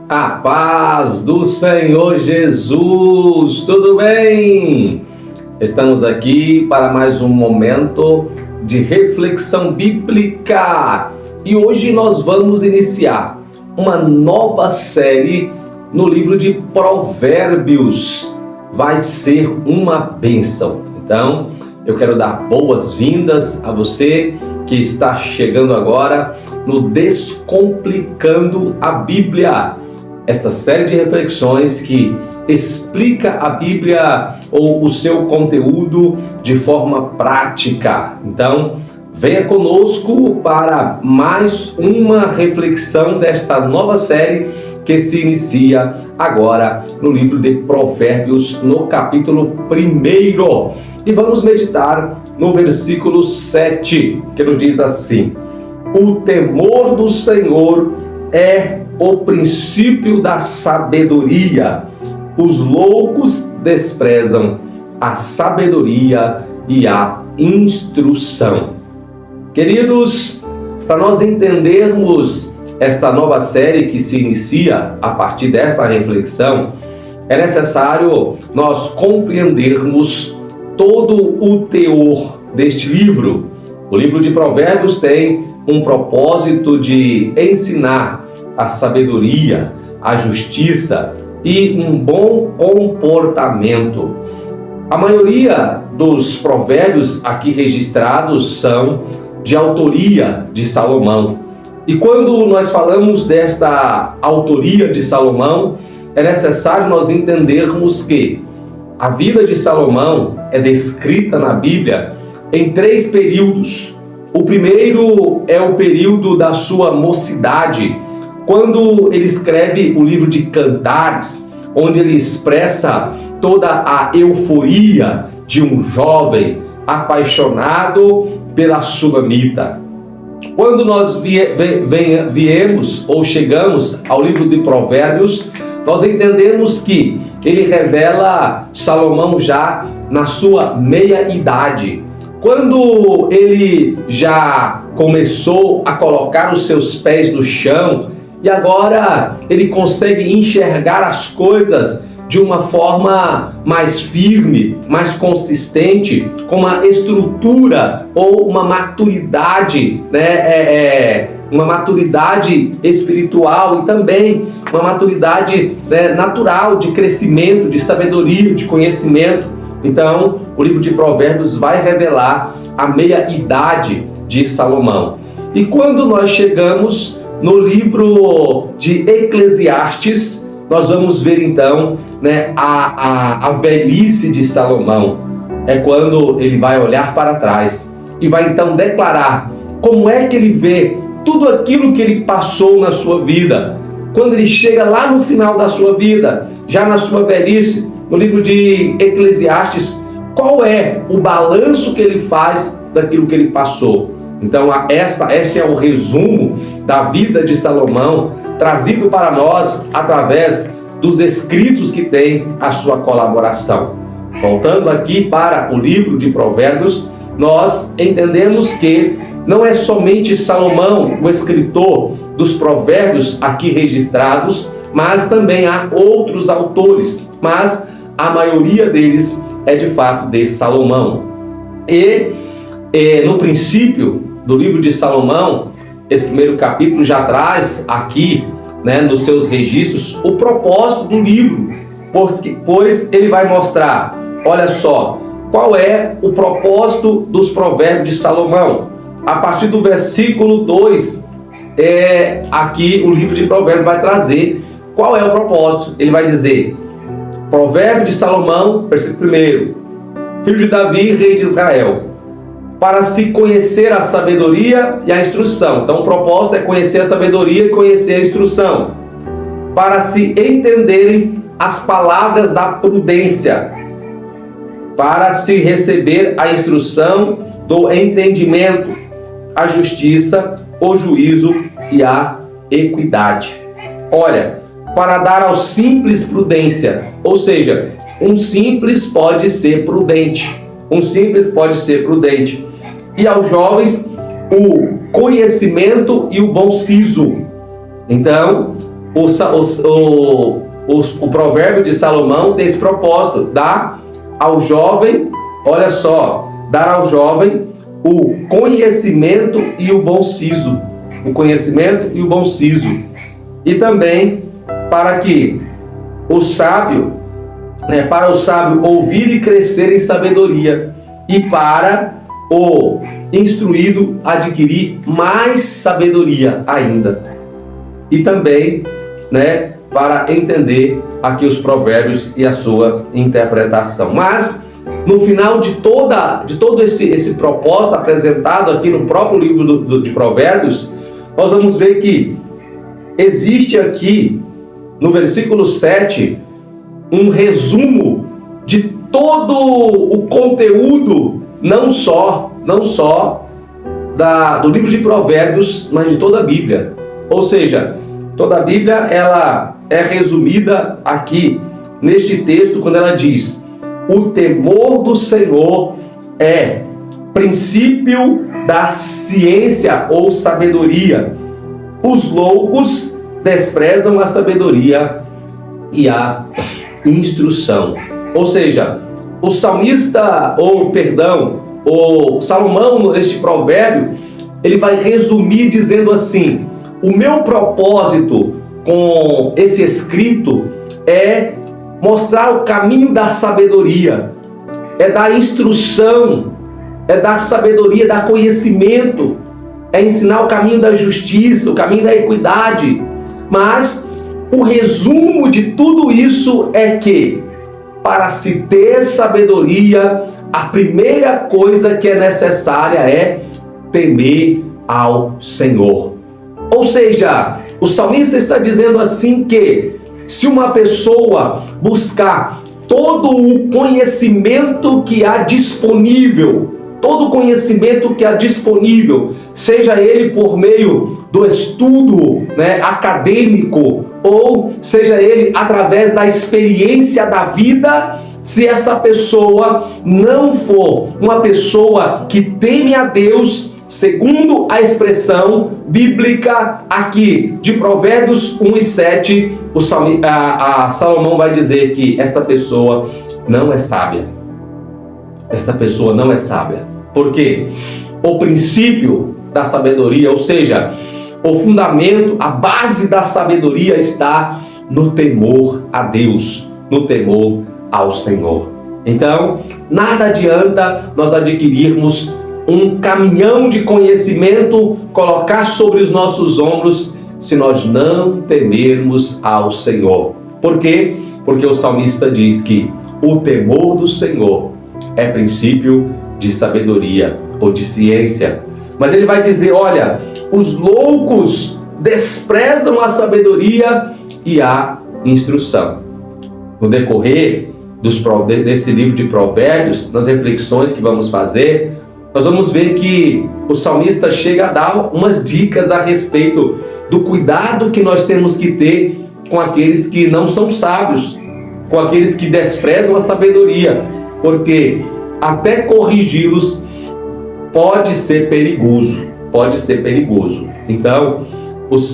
A paz do Senhor Jesus, tudo bem? Estamos aqui para mais um momento de reflexão bíblica e hoje nós vamos iniciar uma nova série no livro de Provérbios. Vai ser uma bênção. Então, eu quero dar boas-vindas a você que está chegando agora no Descomplicando a Bíblia. Esta série de reflexões que explica a Bíblia ou o seu conteúdo de forma prática. Então, venha conosco para mais uma reflexão desta nova série que se inicia agora no livro de Provérbios, no capítulo 1. E vamos meditar no versículo 7, que nos diz assim: o temor do Senhor é o princípio da sabedoria. Os loucos desprezam a sabedoria e a instrução. Queridos, para nós entendermos esta nova série que se inicia a partir desta reflexão, é necessário nós compreendermos todo o teor deste livro. O livro de Provérbios tem um propósito de ensinar a sabedoria, a justiça e um bom comportamento. A maioria dos provérbios aqui registrados são de autoria de Salomão. E quando nós falamos desta autoria de Salomão, é necessário nós entendermos que a vida de Salomão é descrita na Bíblia em 3 períodos. O primeiro é o período da sua mocidade, quando ele escreve o livro de Cantares, onde ele expressa toda a euforia de um jovem apaixonado pela Sulamita. Quando nós viemos ou chegamos ao livro de Provérbios, nós entendemos que ele revela Salomão já na sua meia-idade, quando ele já começou a colocar os seus pés no chão e agora ele consegue enxergar as coisas de uma forma mais firme, mais consistente, com uma estrutura ou uma maturidade, uma maturidade espiritual e também uma maturidade natural de crescimento, de sabedoria, de conhecimento. Então, o livro de Provérbios vai revelar a meia-idade de Salomão. E quando nós chegamos no livro de Eclesiastes, nós vamos ver então a velhice de Salomão. É quando ele vai olhar para trás e vai então declarar como é que ele vê tudo aquilo que ele passou na sua vida. Quando ele chega lá no final da sua vida, já na sua velhice, no livro de Eclesiastes, qual é o balanço que ele faz daquilo que ele passou. Então, este é o resumo da vida de Salomão, trazido para nós através dos escritos que tem a sua colaboração. Voltando aqui para o livro de Provérbios, nós entendemos que não é somente Salomão, o escritor dos provérbios aqui registrados, mas também há outros autores, mas a maioria deles é de fato de Salomão. E no princípio do livro de Salomão, esse primeiro capítulo já traz aqui, nos seus registros, o propósito do livro, pois ele vai mostrar, olha só, qual é o propósito dos provérbios de Salomão. A partir do versículo 2, aqui o livro de Provérbios vai trazer qual é o propósito. Ele vai dizer, provérbio de Salomão, versículo 1, filho de Davi, rei de Israel, para se conhecer a sabedoria e a instrução. Então o propósito é conhecer a sabedoria e conhecer a instrução, para se entenderem as palavras da prudência, para se receber a instrução do entendimento, a justiça, o juízo e a equidade. Olha, para dar ao simples prudência, ou seja, um simples pode ser prudente. Um simples pode ser prudente. E aos jovens, o conhecimento e o bom siso. Então, o provérbio de Salomão tem esse propósito: dar ao jovem, olha só, dar ao jovem o conhecimento e o bom siso. O conhecimento e o bom siso. E também para que o sábio, para o sábio ouvir e crescer em sabedoria, e para o instruído adquirir mais sabedoria ainda. E também, para entender aqui os provérbios e a sua interpretação. Mas no final de todo esse propósito apresentado aqui no próprio livro de Provérbios, nós vamos ver que existe aqui no versículo 7 um resumo de todo o conteúdo, não só do livro de Provérbios, mas de toda a Bíblia. Ou seja, toda a Bíblia ela é resumida aqui neste texto quando ela diz: o temor do Senhor é princípio da ciência ou sabedoria. Os loucos desprezam a sabedoria e a instrução. Ou seja, o Salomão, neste provérbio, ele vai resumir dizendo assim: o meu propósito com esse escrito é mostrar o caminho da sabedoria, é dar instrução, é dar sabedoria, dar conhecimento, é ensinar o caminho da justiça, o caminho da equidade. Mas o resumo de tudo isso é que, para se ter sabedoria, a primeira coisa que é necessária é temer ao Senhor. Ou seja, o salmista está dizendo assim que se uma pessoa buscar todo o conhecimento que há disponível, seja ele por meio do estudo acadêmico, ou seja ele através da experiência da vida, se esta pessoa não for uma pessoa que teme a Deus, segundo a expressão bíblica aqui de Provérbios 1 e 7, Salomão vai dizer que esta pessoa não é sábia. Esta pessoa não é sábia. Por quê? O princípio da sabedoria, ou seja, o fundamento, a base da sabedoria está no temor a Deus, no temor ao Senhor. Então, nada adianta nós adquirirmos um caminhão de conhecimento, colocar sobre os nossos ombros, se nós não temermos ao Senhor. Por quê? Porque o salmista diz que o temor do Senhor é princípio de sabedoria ou de ciência. Mas ele vai dizer, olha, os loucos desprezam a sabedoria e a instrução. No decorrer desse livro de Provérbios, nas reflexões que vamos fazer, nós vamos ver que o salmista chega a dar umas dicas a respeito do cuidado que nós temos que ter com aqueles que não são sábios, com aqueles que desprezam a sabedoria, porque até corrigi-los pode ser perigoso, Então,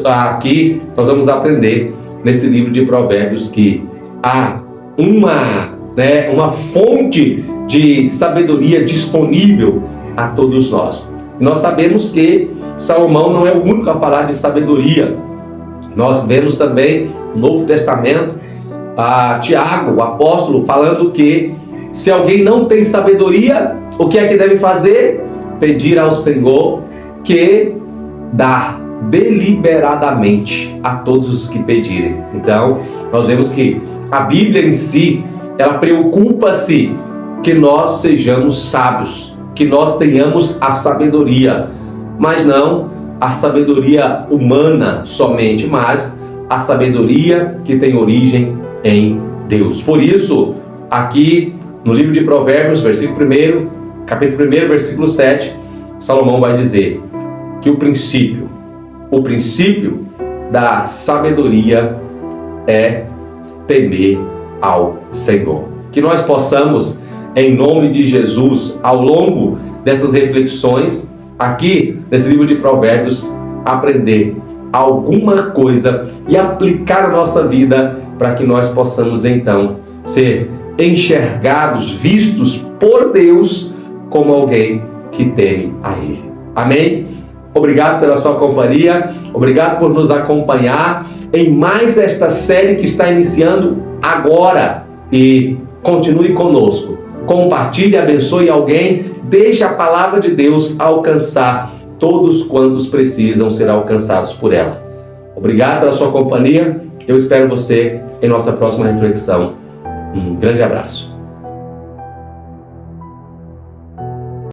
aqui nós vamos aprender nesse livro de Provérbios que há uma fonte de sabedoria disponível a todos nós. Nós sabemos que Salomão não é o único a falar de sabedoria. Nós vemos também no Novo Testamento Tiago, o apóstolo, falando que se alguém não tem sabedoria, o que é que deve fazer? Pedir ao Senhor, que dá deliberadamente a todos os que pedirem. Então, nós vemos que a Bíblia em si, ela preocupa-se que nós sejamos sábios, que nós tenhamos a sabedoria, mas não a sabedoria humana somente, mas a sabedoria que tem origem em Deus. Por isso, aqui no livro de Provérbios, capítulo 1, versículo 7, Salomão vai dizer que o princípio da sabedoria é temer ao Senhor. Que nós possamos, em nome de Jesus, ao longo dessas reflexões, aqui nesse livro de Provérbios, aprender alguma coisa e aplicar na nossa vida para que nós possamos então ser enxergados, vistos por Deus como alguém que teme a Ele. Amém? Obrigado pela sua companhia, obrigado por nos acompanhar em mais esta série que está iniciando agora. E continue conosco. Compartilhe, abençoe alguém, deixe a palavra de Deus alcançar todos quantos precisam ser alcançados por ela. Obrigado pela sua companhia. Eu espero você em nossa próxima reflexão. Um grande abraço.